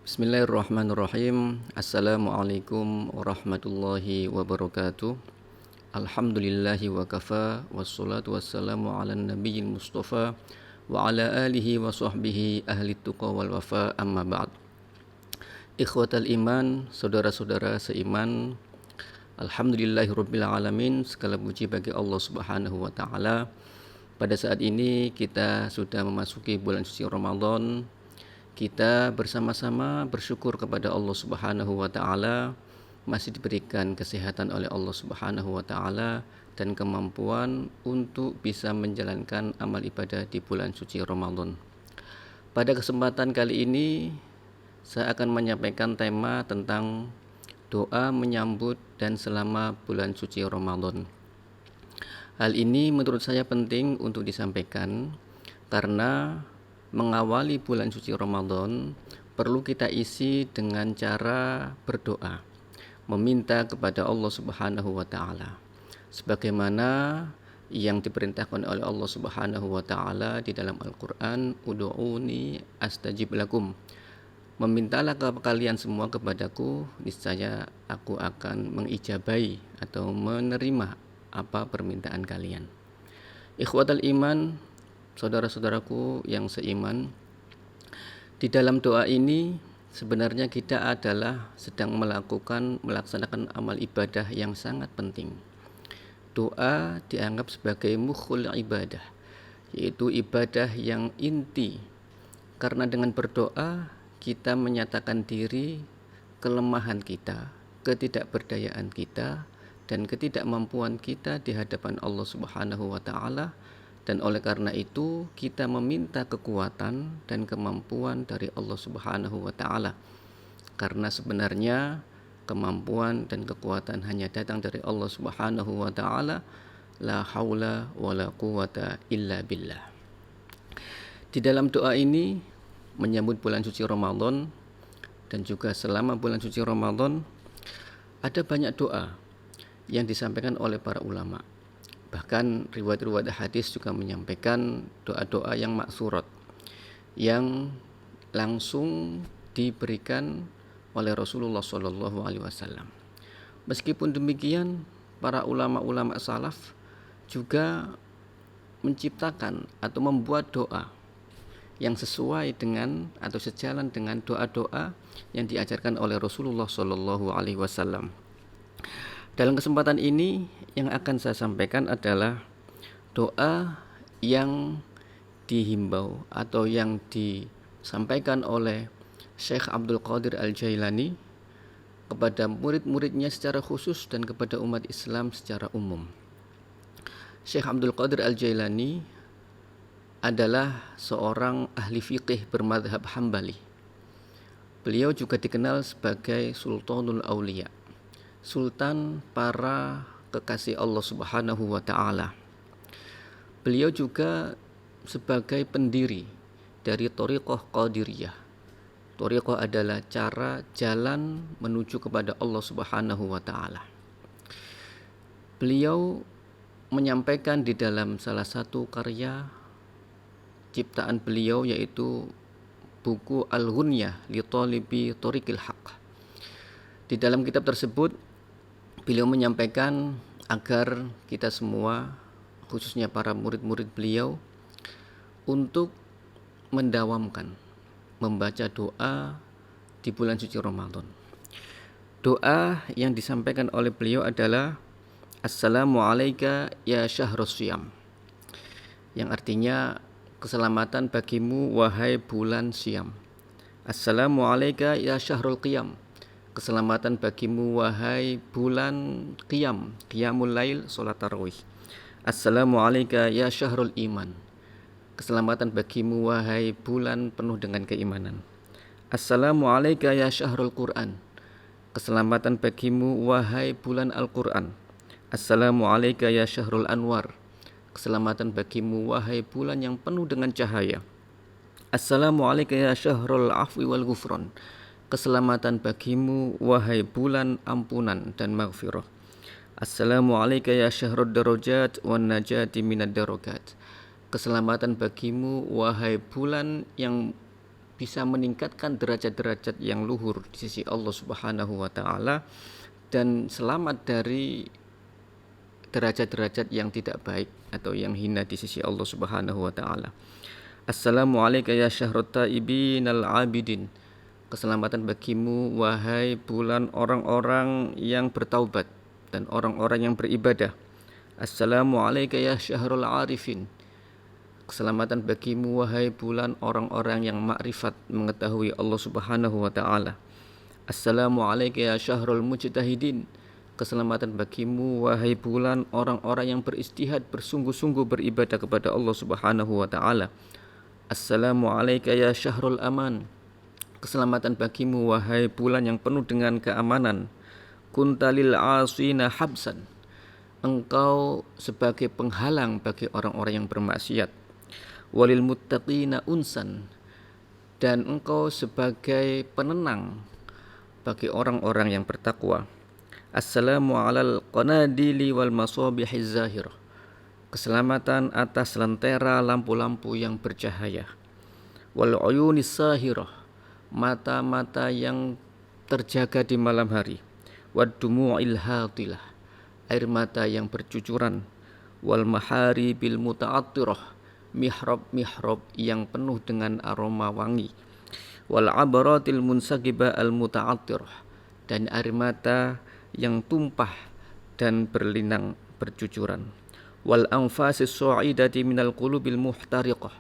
Bismillahirrahmanirrahim. Assalamualaikum warahmatullahi wabarakatuh. Alhamdulillahi wa kafa. Wassalatu wassalamu ala nabiyil mustafa wa ala alihi wa sahbihi ahli tuqa wal wafa, amma ba'd. Ikhwatal iman, saudara-saudara seiman, alhamdulillahirabbil alamin. Segala puji bagi Allah Subhanahu wa taala. Pada saat ini kita sudah memasuki bulan suci Ramadan. Kita bersama-sama bersyukur kepada Allah Subhanahu wa taala masih diberikan kesehatan oleh Allah Subhanahu wa taala dan kemampuan untuk bisa menjalankan amal ibadah di bulan suci Ramadan. Pada kesempatan kali ini saya akan menyampaikan tema tentang doa menyambut dan selama bulan suci Ramadan. Hal ini menurut saya penting untuk disampaikan karena mengawali bulan suci Ramadan perlu kita isi dengan cara berdoa, meminta kepada Allah Subhanahu wa taala. Sebagaimana yang diperintahkan oleh Allah Subhanahu wa taala di dalam Al-Qur'an, "Ud'uni astajib lakum." Memintalah kalian semua kepadaku, niscaya aku akan mengijabahi atau menerima apa permintaan kalian. Ikhwatal iman, saudara-saudaraku yang seiman, di dalam doa ini sebenarnya kita adalah sedang melaksanakan amal ibadah yang sangat penting. Doa dianggap sebagai mukhul ibadah, yaitu ibadah yang inti, karena dengan berdoa kita menyatakan diri kelemahan kita, ketidakberdayaan kita, dan ketidakmampuan kita di hadapan Allah Subhanahu wa taala. Dan oleh karena itu kita meminta kekuatan dan kemampuan dari Allah Subhanahu wa taala. Karena sebenarnya kemampuan dan kekuatan hanya datang dari Allah Subhanahu wa taala. La haula wala quwata illa billah. Di dalam doa ini menyambut bulan suci Ramadan dan juga selama bulan suci Ramadan ada banyak doa yang disampaikan oleh para ulama. Bahkan riwayat-riwayat hadis juga menyampaikan doa-doa yang maksurat yang langsung diberikan oleh Rasulullah SAW. Meskipun demikian, para ulama-ulama salaf juga menciptakan atau membuat doa yang sesuai dengan atau sejalan dengan doa-doa yang diajarkan oleh Rasulullah SAW. Dalam kesempatan ini yang akan saya sampaikan adalah doa yang dihimbau atau yang disampaikan oleh Syekh Abdul Qadir Al-Jailani kepada murid-muridnya secara khusus dan kepada umat Islam secara umum. Syekh Abdul Qadir Al-Jailani adalah seorang ahli fiqih bermadhab Hambali. Beliau juga dikenal sebagai Sultanul Aulia, Sultan para kekasih Allah Subhanahu wa taala. Beliau juga sebagai pendiri dari Thariqah Qadiriyah. Thariqah adalah cara jalan menuju kepada Allah Subhanahu wa taala. Beliau menyampaikan di dalam salah satu karya ciptaan beliau, yaitu buku Al-Ghunyah li Talibi Thariqil Haq. Di dalam kitab tersebut beliau menyampaikan agar kita semua, khususnya para murid-murid beliau, untuk mendawamkan membaca doa di bulan suci Ramadan. Doa yang disampaikan oleh beliau adalah Assalamu alayka ya syahrus siyam, yang artinya keselamatan bagimu wahai bulan siam. Assalamu alayka ya syahrul qiyam, keselamatan bagimu wahai bulan qiyam, qiyamul lail, salat tarawih. Assalamu alayka ya syahrul iman, keselamatan bagimu wahai bulan penuh dengan keimanan. Assalamu alayka ya syahrul Quran, keselamatan bagimu wahai bulan Al-Quran. Assalamu alayka ya syahrul anwar, keselamatan bagimu wahai bulan yang penuh dengan cahaya. Assalamu alayka ya syahrul afwi wal ghufran, keselamatan bagimu wahai bulan ampunan dan maghfirah. Assalamu alayka ya syahrud darajat wan najati minad darakat, keselamatan bagimu wahai bulan yang bisa meningkatkan derajat-derajat yang luhur di sisi Allah Subhanahu wa taala dan selamat dari derajat-derajat yang tidak baik atau yang hina di sisi Allah Subhanahu wa taala. Assalamualaikum ya syahrut taibin al-abidin. Keselamatan bagimu wahai bulan orang-orang yang bertaubat dan orang-orang yang beribadah. Assalamualaikum ya syahrul arifin. Keselamatan bagimu wahai bulan orang-orang yang makrifat mengetahui Allah Subhanahu wa taala. Assalamualaikum ya syahrul mujtahidin. Keselamatan bagimu wahai bulan orang-orang yang beristihad bersungguh-sungguh beribadah kepada Allah Subhanahu wa taala. Assalamualaikum ya syahrul aman. Keselamatan bagimu wahai bulan yang penuh dengan keamanan. Kuntalil asina habsan. Engkau sebagai penghalang bagi orang-orang yang bermaksiat. Walil muttaqina unsan. Dan engkau sebagai penenang bagi orang-orang yang bertakwa. Assalamu alal qanadili wal masabihiz zahirah. Keselamatan atas lentera lampu-lampu yang bercahaya. Wal uyunis sahirah. Mata-mata yang terjaga di malam hari. Wad dumu'il hatilah. Air mata yang bercucuran. Wal mahari bil muta'attirah. Mihrab-mihrab yang penuh dengan aroma wangi. Wal abaratil munsagibah al muta'attirah. Dan air mata yang tumpah dan berlinang bercucuran. Wal anfasis su'idati minal qulubil muhtariqah.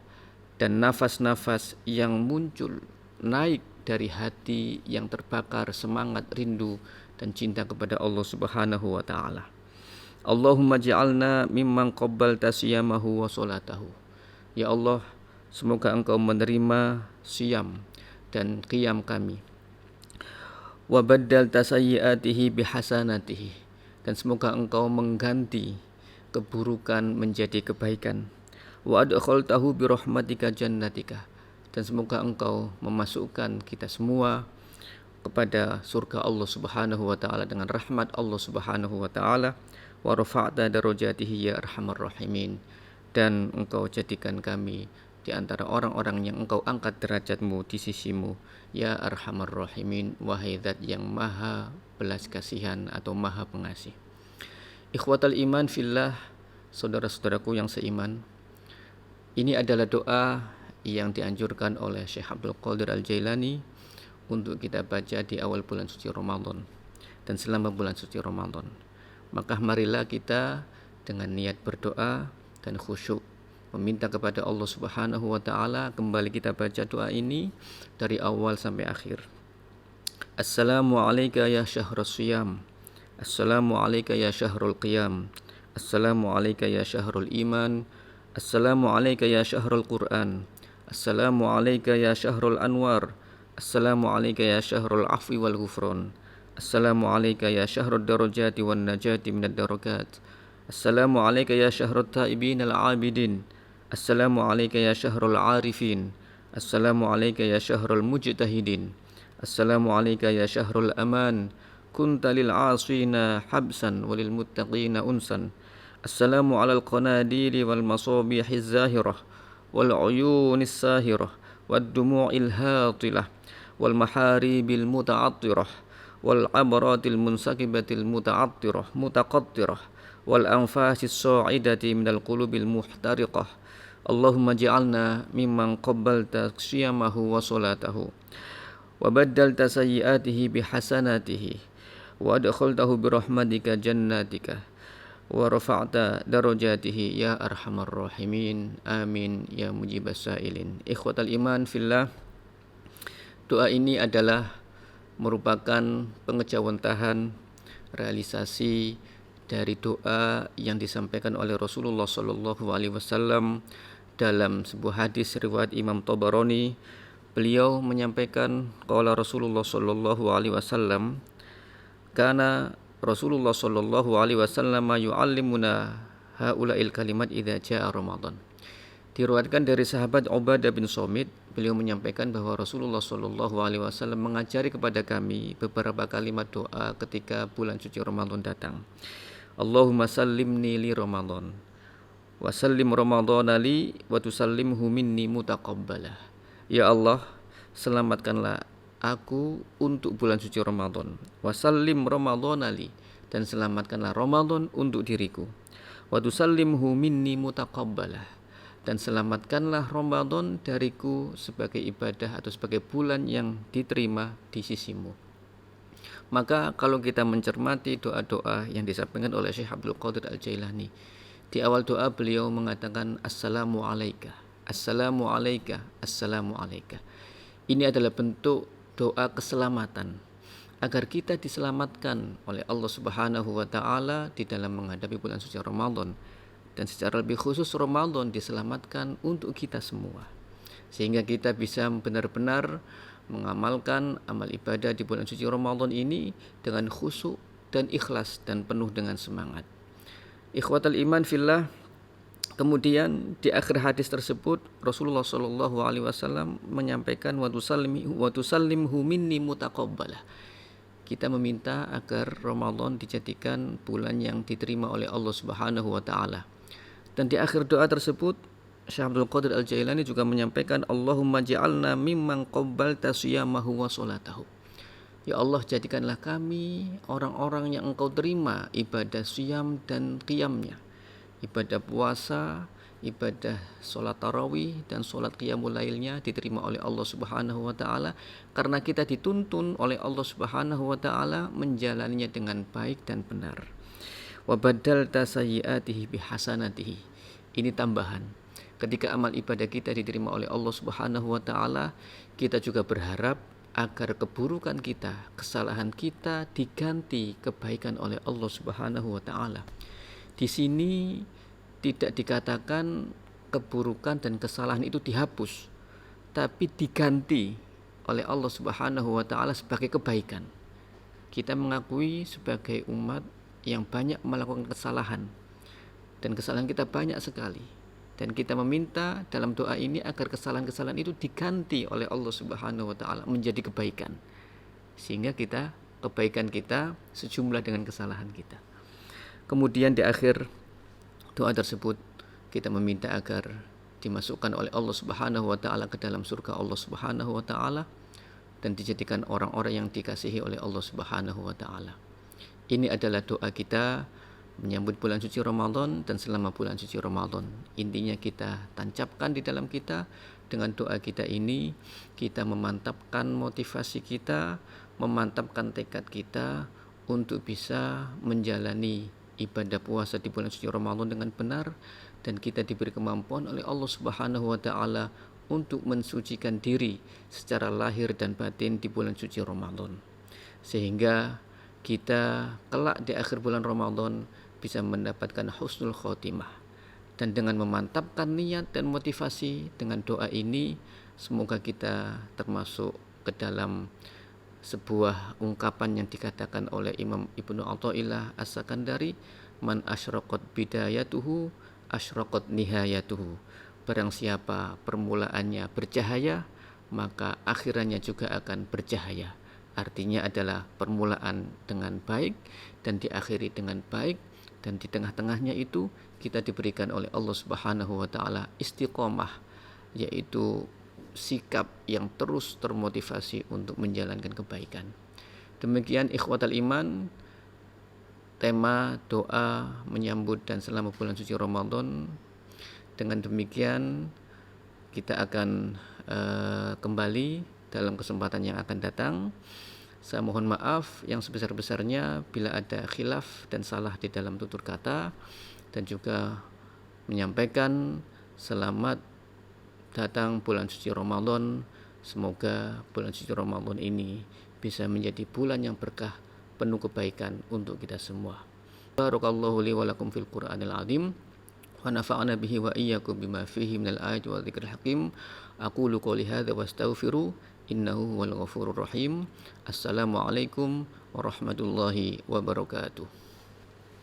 Dan nafas-nafas yang muncul naik dari hati yang terbakar semangat rindu dan cinta kepada Allah Subhanahu wa taala. Allahumma ja'alna mimman qabbalta siyamahu wa salatahu. Ya Allah, semoga Engkau menerima siyam dan qiyam kami. Wa baddalta sayyi'atihi bihasanatihi. Dan semoga Engkau mengganti keburukan menjadi kebaikan. Wa adkhaltahu bi rahmatika jannatika. Dan semoga Engkau memasukkan kita semua kepada surga Allah Subhanahu wa taala dengan rahmat Allah Subhanahu wa taala. Wa rafa'ta darajatihi ya arhamar rahimin. Dan Engkau jadikan kami di antara orang-orang yang Engkau angkat derajatmu di sisimu ya arhamar rahimin, wahai zat yang maha belas kasihan atau maha pengasih. Ikhwatal iman fillah, saudara-saudaraku yang seiman, ini adalah doa yang dianjurkan oleh Syekh Abdul Qadir Al-Jailani untuk kita baca di awal bulan suci Ramadan dan selama bulan suci Ramadan. Maka marilah kita dengan niat berdoa dan khusyuk meminta kepada Allah Subhanahu wa taala. Kembali kita baca doa ini dari awal sampai akhir. Assalamualaikum ya syahrus siyam. Assalamualaikum ya syahrul qiyam. Assalamualaikum ya syahrul iman. Assalamualaikum ya syahrul Quran. Assalamualaikum ya syahrul anwar. Assalamualaikum ya syahrul afwi wal ghufran. Assalamualaikum ya syahrul darajati wan najati minad darakat. Assalamualaikum ya syahrut taibin al-abidin. Assalamualaikum ya syahrul arifin. Assalamualaikum ya syahrul mujtahidin. Assalamualaikum ya syahrul aman. Kunta lil asina habsan walil muttaqina unsan. Assalamu alal qanadili wal masabihiz zahirah wal uyunis sahirah wad dumu'il hatilah wal maharibil muta'attirah wal abratil munsakibatil mutaqattirah wal anfasis sa'idati minal qulubil muhtariqah. Allahumma ja'alna mimman qabbalta siyamahu wa salatahu wa baddalta sayyi'atihi bihasanatihi wa adkhaltahu birahmatika jannatika wa rafa'ta darajatihi ya arhamar rahimin. Amin ya mujibas sa'ilin. Ikhwatal iman fillah, doa ini adalah merupakan pengejawantahan realisasi dari doa yang disampaikan oleh Rasulullah sallallahu alaihi wasallam dalam sebuah hadis riwayat Imam Tabarani. Beliau menyampaikan qala Rasulullah sallallahu alaihi wasallam, kana Rasulullah sallallahu alaihi wasallam yu'allimuna haula'il kalimat idza jaa Ramadan. Diriwayatkan dari sahabat Ubadah bin Somit, beliau menyampaikan bahwa Rasulullah sallallahu alaihi wasallam mengajari kepada kami beberapa kalimat doa ketika bulan suci Ramadan datang. Allahumma sallimni li Ramadan wa sallim Ramadana li wa tusallimhu minni mutaqabbalah. Ya Allah, selamatkanlah aku untuk bulan suci Ramadan. Wasallim Ramadhanali, dan selamatkanlah Ramadan untuk diriku. Wa tusallimhu minni mutaqabbalah, dan selamatkanlah Ramadan dariku sebagai ibadah atau sebagai bulan yang diterima di sisimu. Maka kalau kita mencermati doa-doa yang disampaikan oleh Syekh Abdul Qadir Al-Jailani, di awal doa beliau mengatakan Assalamu alaika, Assalamu alaika, Assalamu alaika. Ini adalah bentuk doa keselamatan agar kita diselamatkan oleh Allah Subhanahu wa taala di dalam menghadapi bulan suci Ramadan, dan secara lebih khusus Ramadan diselamatkan untuk kita semua, sehingga kita bisa benar-benar mengamalkan amal ibadah di bulan suci Ramadan ini dengan khusyuk dan ikhlas dan penuh dengan semangat. Ikhwatal iman fillah, kemudian di akhir hadis tersebut Rasulullah Shallallahu Alaihi Wasallam menyampaikan wa tusallimhu minni mutaqabbalah. Kita meminta agar Ramadan dijadikan bulan yang diterima oleh Allah Subhanahu wa taala. Dan di akhir doa tersebut Syekh Abdul Qadir Al-Jailani juga menyampaikan Allahumma ja'alna mimman qabbalta siyamahu wa salatahu. Ya Allah, jadikanlah kami orang-orang yang Engkau terima ibadah siyam dan qiyamnya, ibadah puasa, ibadah sholat tarawih dan sholat qiyamul lailnya diterima oleh Allah Subhanahu wa taala, karena kita dituntun oleh Allah Subhanahu wa taala menjalaninya dengan baik dan benar. Wa badalta sayyiatihi bihasanatihi. Ini tambahan. Ketika amal ibadah kita diterima oleh Allah Subhanahu wa taala, kita juga berharap agar keburukan kita, kesalahan kita diganti kebaikan oleh Allah Subhanahu wa taala. Di sini tidak dikatakan keburukan dan kesalahan itu dihapus, tapi diganti oleh Allah Subhanahu wa taala sebagai kebaikan. Kita mengakui sebagai umat yang banyak melakukan kesalahan, dan kesalahan kita banyak sekali, dan kita meminta dalam doa ini agar kesalahan-kesalahan itu diganti oleh Allah Subhanahu wa taala menjadi kebaikan, sehingga kebaikan kita sejumlah dengan kesalahan kita. Kemudian di akhir doa tersebut kita meminta agar dimasukkan oleh Allah Subhanahu wa taala ke dalam surga Allah Subhanahu wa taala, dan dijadikan orang-orang yang dikasihi oleh Allah Subhanahu wa taala. Ini adalah doa kita menyambut bulan suci Ramadan dan selama bulan suci Ramadan. Intinya kita tancapkan di dalam kita. Dengan doa kita ini kita memantapkan motivasi kita, memantapkan tekad kita untuk bisa menjalani ibadah puasa di bulan suci Ramadan dengan benar, dan kita diberi kemampuan oleh Allah Subhanahu wa taala untuk mensucikan diri secara lahir dan batin di bulan suci Ramadan, sehingga kita kelak di akhir bulan Ramadan bisa mendapatkan husnul khotimah. Dan dengan memantapkan niat dan motivasi dengan doa ini, semoga kita termasuk ke dalam sebuah ungkapan yang dikatakan oleh Imam Ibnu Athaillah As-Sakandari, man asyraqat bidayatuhu asyraqat nihayatuhu. Barang siapa permulaannya bercahaya, maka akhirannya juga akan bercahaya. Artinya adalah permulaan dengan baik dan diakhiri dengan baik, dan di tengah-tengahnya itu kita diberikan oleh Allah Subhanahu wa taala istiqomah, yaitu sikap yang terus termotivasi untuk menjalankan kebaikan. Demikian ikhwatal iman, tema doa menyambut dan selama bulan suci Ramadan. Dengan demikian kita akan kembali dalam kesempatan yang akan datang. Saya mohon maaf yang sebesar-besarnya bila ada khilaf dan salah di dalam tutur kata, dan juga menyampaikan selamat datang bulan suci Ramadan. Semoga bulan suci Ramadan ini bisa menjadi bulan yang berkah, penuh kebaikan untuk kita semua. Barakallahu li wa lakum fil Qur'anil azim, wa nafa'ana bihi wa iyyakum bima fihi minal ayati wa dzikril hakim. Aqulu qouli hadza wa astaghfiru innahu huwal ghafurur rahim. Assalamualaikum warahmatullahi wabarakatuh.